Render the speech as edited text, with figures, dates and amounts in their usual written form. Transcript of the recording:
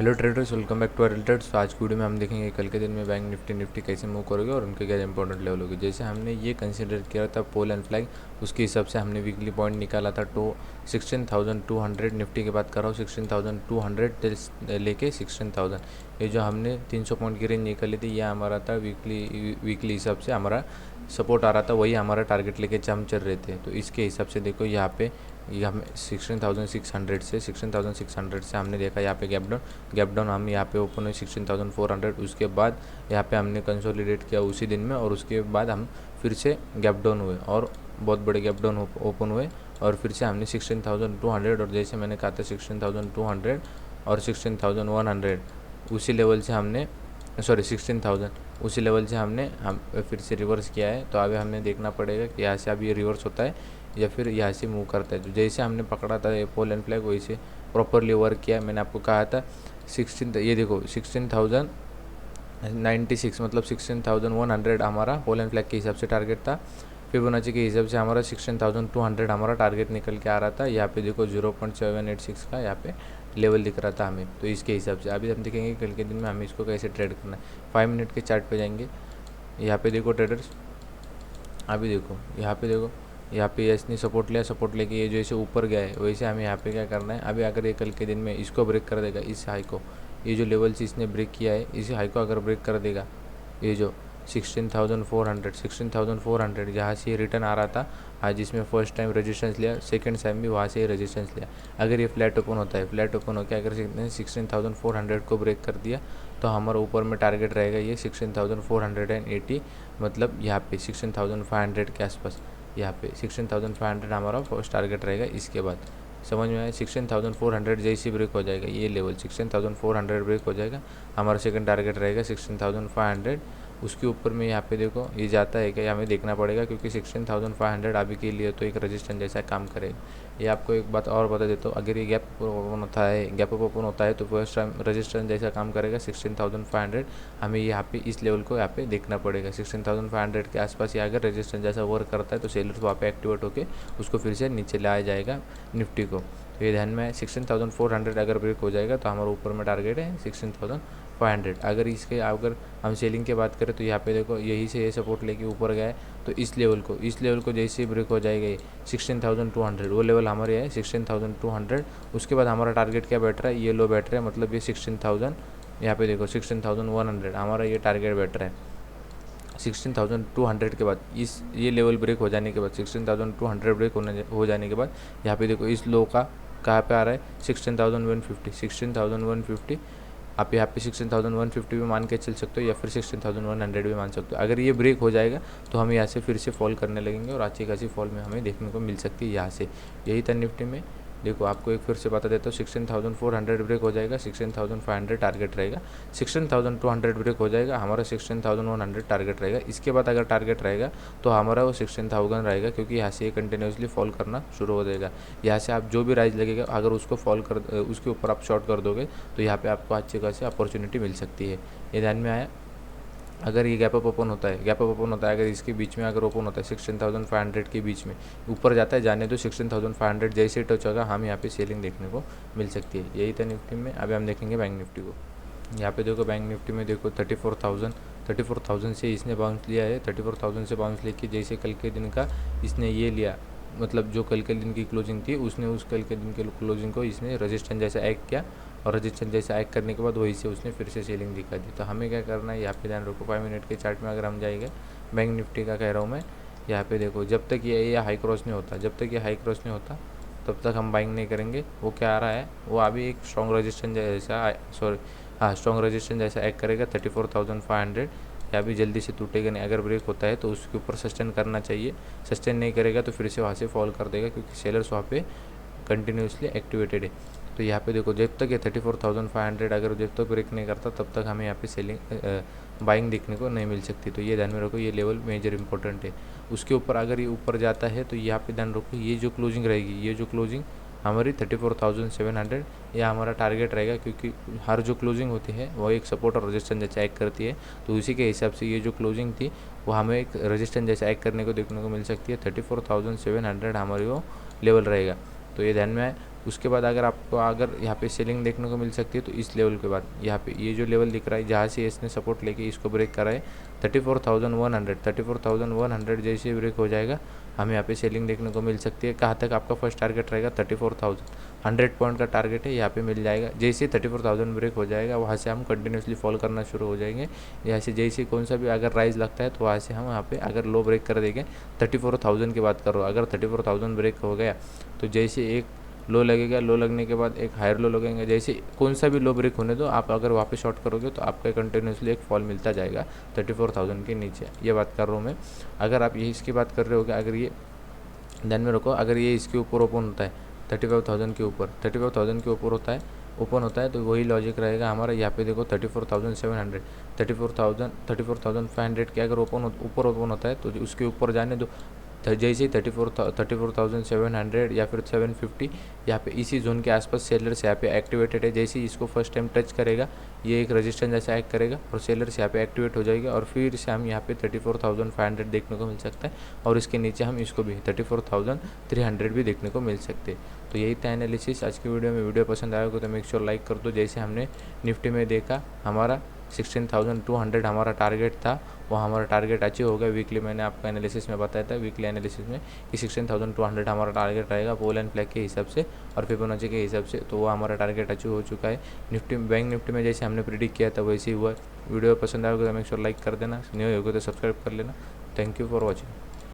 Hello traders, welcome back to our traders. आज की video में हम देखेंगे कल के दिन में बैंक निफ्टी कैसे मूव करोगे और उनके क्या इंपॉर्टेंट लेवल होगी। जैसे हमने ये कंसीडर किया था पोल एंड फ्लैग, उसके हिसाब से हमने वीकली पॉइंट निकाला था। तो 16,200 निफ्टी की बात कर रहा हूँ, 16,200 लेके 16,000, ये जो हमने 300 पॉइंट की रेंज निकाली थी, यह हमारा था वीकली हिसाब से हमारा सपोर्ट आ रहा था, वही हमारा टारगेट लेके हम चल रहे थे। तो इसके हिसाब से देखो यहाँ पे ये हमें 16,600 से हमने देखा यहाँ पे गैप डाउन हम यहाँ पे ओपन हुए 16,400। उसके बाद यहाँ पे हमने कंसोलिडेट किया उसी दिन में, और उसके बाद हम फिर से गैप डाउन हुए और बहुत बड़े गैप डाउन ओपन हुए, और फिर से हमने 16,200 और जैसे मैंने कहा था 16,200 और 16,100 उसी लेवल से हमने 16,000 उसी लेवल से हम फिर से रिवर्स किया है। तो अभी हमें देखना पड़ेगा कि यहाँ से अभी ये रिवर्स होता है या फिर यहाँ से मूव करता है। तो जैसे हमने पकड़ा था पोल एंड फ्लैग वैसे प्रॉपरली वर्क किया। मैंने आपको कहा था 16, ये देखो 16,096 मतलब 16,100 हमारा पोल एंड फ्लैग के हिसाब से टारगेट था। फिबोनाची के हिसाब से हमारा 16,200 हमारा टारगेट निकल के आ रहा था। यहाँ पे देखो 0.786 का यहाँ पे लेवल दिख रहा था हमें। तो इसके हिसाब से अभी हम देखेंगे कल के दिन में हमें इसको कैसे ट्रेड करना है। 5 मिनट के चार्ट पे जाएंगे। यहाँ पे देखो ट्रेडर्स, अभी देखो यहाँ पे इसने सपोर्ट लिया, सपोर्ट लेके ये जैसे ऊपर गया है वैसे हमें यहाँ पे क्या करना है। अभी अगर ये कल के दिन में इसको ब्रेक कर देगा, इस हाई को, ये जो लेवल से इसने ब्रेक किया है इस हाई को अगर ब्रेक कर देगा, ये जो 16,400 जहाँ से ये रिटर्न आ रहा था आज, जिसमें फर्स्ट टाइम रेजिस्टेंस लिया, सेकंड टाइम भी वहाँ से ही रेजिस्टेंस लिया। अगर ये फ्लैट ओपन होता है, फ्लैट ओपन होकर अगर 16,400 को ब्रेक कर दिया तो हमारा ऊपर में टारगेट रहेगा ये 16,480, मतलब यहाँ पे 16,500 के आसपास। यहाँ पे 16,500 हमारा फर्स्ट टारगेट रहेगा। इसके बाद समझ में आया, 16,400 जैसे ब्रेक हो जाएगा, ये लेवल 16,400 ब्रेक हो जाएगा, हमारा सेकंड टारगेट रहेगा 16,500। उसके ऊपर में यहाँ पे देखो ये जाता है क्या, हमें देखना पड़ेगा, क्योंकि 16,500 अभी के लिए तो एक रजिस्टेंस जैसा काम करेगा। ये आपको एक बात और बता देता हूँ, अगर ये गैप ओपन होता है तो फर्स्ट टाइम रजिस्टेंस जैसा काम करेगा 16,500। हमें यहाँ पे इस लेवल को यहाँ पे देखना पड़ेगा। 16,500 के आसपास ये अगर रजिस्टेंस जैसा वर्क करता है तो सेलर्स वहाँ पे एक्टिवेट होकर उसको फिर से नीचे लाया जाएगा निफ्टी को। तो ये ध्यान में है, 16,400 अगर ब्रेक हो जाएगा तो हमारा ऊपर में टारगेट है 16,500। अगर हम सेलिंग की बात करें तो यहाँ पे देखो यही से ये सपोर्ट लेके ऊपर गया है, तो इस लेवल को जैसे ही ब्रेक हो जाएगा ये 16,200, वो लेवल हमारे है 16,200। उसके बाद हमारा टारगेट क्या बैठ रहा है, ये लो बैठ रहा है, मतलब ये 16,000, यहाँ पे देखो 16,100 हमारा ये टारगेट बैठ रहा है। 16,200 के बाद ये लेवल ब्रेक हो जाने के बाद 16,200 ब्रेक हो जाने के बाद यहाँ पे देखो इस लो का कहाँ पे आ रहा है 16,150। आप यहाँ पे 16,150 भी मान के चल सकते हो या फिर 16,100 भी मान सकते हो। अगर ये ब्रेक हो जाएगा तो हम यहाँ से फिर से फॉल करने लगेंगे और अच्छी खासी फॉल में हमें देखने को मिल सकती है यहाँ से। यही था निफ्टी में। देखो आपको एक फिर से बता देता हूँ, 16,400 ब्रेक हो जाएगा, 16,500 टारगेट रहेगा, 16,200 ब्रेक हो जाएगा, हमारा 16,100 टारगेट रहेगा। इसके बाद अगर टारगेट रहेगा तो हमारा वो 16,000 रहेगा, क्योंकि यहाँ से ये कंटिन्यूसली फॉल करना शुरू हो जाएगा। यहाँ से आप जो भी राइज लगेगा अगर उसको उसके ऊपर आप शॉर्ट कर दोगे तो यहाँ पर आपको अच्छी खासी अपॉर्चुनिटी मिल सकती है। ये ध्यान में आया। अगर ये गैप अप ओपन होता है अगर इसके बीच में अगर ओपन होता है 16,500 के बीच में ऊपर जाता है, जाने तो 16,500 जैसे टच होगा हम यहाँ पे सेलिंग देखने को मिल सकती है। यही था निफ्टी में। अभी हम देखेंगे बैंक निफ्टी को। यहाँ पे देखो बैंक निफ्टी में देखो 34,000 से इसने बाउंस लिया है। 34,000 से बाउंस लेके जैसे कल के दिन का इसने ये लिया, मतलब जो कल के दिन की क्लोजिंग थी उसने उस कल के दिन के क्लोजिंग को इसने रजिस्टेंस जैसा एक्ट किया, और रजिस्टेंस जैसा एक्ट करने के बाद वही से उसने फिर से सेलिंग दिखा दी। तो हमें क्या करना है, यहाँ पे ध्यान रखो 5 मिनट के चार्ट में अगर हम जाएंगे बैंक निफ्टी का कह रहा हूँ मैं, यहाँ पे देखो जब तक ये हाई क्रॉस नहीं होता तब तक हम बाइंग नहीं करेंगे। वो क्या आ रहा है, वो अभी एक स्ट्रॉन्ग रजिस्टेंस जैसा एक्ट करेगा 34,500। या भी जल्दी से टूटेगा नहीं, अगर ब्रेक होता है तो उसके ऊपर सस्टेन करना चाहिए। सस्टेन नहीं करेगा तो फिर से वहाँ से फॉल कर देगा, क्योंकि सेलर्स वहाँ पे कंटिन्यूसली एक्टिवेटेड है। तो यहाँ पे देखो जब तक ये 34,500 अगर जब तक ब्रेक नहीं करता तब तक हमें यहाँ पे सेलिंग बाइंग देखने को नहीं मिल सकती। तो ये ध्यान में रखो, ये लेवल मेजर इंपॉर्टेंट है। उसके ऊपर अगर ये ऊपर जाता है तो यहाँ पे ध्यान रखो, ये जो क्लोजिंग रहेगी, ये जो क्लोजिंग हमारी 34,700 ये हमारा टारगेट रहेगा, क्योंकि हर जो क्लोजिंग होती है वो एक सपोर्ट और रेजिस्टेंस जैसा एक्ट करती है। तो उसी के हिसाब से ये जो क्लोजिंग थी वो हमें एक रेजिस्टेंस जैसा एक्ट करने को देखने को मिल सकती है। 34,700 हमारी वो लेवल रहेगा। तो ये ध्यान में आए। उसके बाद अगर आपको अगर यहाँ पे सेलिंग देखने को मिल सकती है तो इस लेवल के बाद यहाँ पे ये जो लेवल दिख रहा है जहाँ से इसने सपोर्ट लेके इसको ब्रेक करा है 34,100 जैसे ब्रेक हो जाएगा हमें यहाँ पे सेलिंग देखने को मिल सकती है। कहाँ तक आपका फर्स्ट टारगेट रहेगा 34,000 पॉइंट का टारगेट है, यहाँ पे मिल जाएगा। जैसे 34,000 ब्रेक हो जाएगा वहाँ से हम कंटिन्यूसली फॉल करना शुरू हो जाएंगे। यहाँ से जैसे कौन सा भी अगर राइज लगता है तो वहाँ से हम यहाँ पे अगर लो ब्रेक कर देंगे 34,000 की बात करो, अगर 34,000 ब्रेक हो गया तो जैसे एक लो लगेगा, लो लगने के बाद एक हायर लो लगेंगे, जैसे कौन सा भी लो ब्रेक होने दो आप अगर वहाँ पे शॉर्ट करोगे तो आपका कंटिन्यूसली एक फॉल मिलता जाएगा 34,000 के नीचे। ये बात कर रहा हूँ मैं। अगर आप ये इसकी बात कर रहे हो अगर ये ध्यान में रखो, अगर ये इसके ऊपर ओपन होता है 35,000 के ऊपर, 35,000 के ऊपर होता है ओपन होता है तो वही लॉजिक रहेगा हमारा। यहाँ पे देखो 34,700 34,500 के अगर ऊपर ओपन होता है तो उसके ऊपर जाने दो। जैसे ही 34,700 या फिर 750 यहाँ पे इसी जोन के आसपास सेलर्स यहाँ पे एक्टिवेटेड है। जैसे ही इसको फर्स्ट टाइम टच करेगा ये एक रजिस्टेंस जैसा एक्ट करेगा और सेलर्स यहाँ पे एक्टिवेट हो जाएगा और फिर से हम यहाँ पे 34,500 देखने को मिल सकता है और इसके नीचे हम इसको भी 34,300 भी देखने को मिल सकते हैं। तो यही था एनालिसिस आज की वीडियो में। वीडियो पसंद आया हो तो मेक श्योर लाइक कर दो। जैसे हमने निफ्टी में देखा हमारा 16,200 हमारा टारगेट था, वो हमारा टारगेट अचीव हो गया। वीकली मैंने आपको एनालिसिस में बताया था वीकली एनालिसिस में कि 16,200 हमारा टारगेट रहेगा पोल एंड फ्लैग के हिसाब से और फिबोनाची के हिसाब से, तो वो हमारा टारगेट अचीव हो चुका है। निफ्टी बैंक निफ्टी में जैसे हमने प्रिडिक्ट किया था वैसे ही हुआ। वीडियो पसंद आएगा तो मेक श्योर लाइक कर देना, न्यू होगा तो सब्सक्राइब कर लेना। Thank you for watching.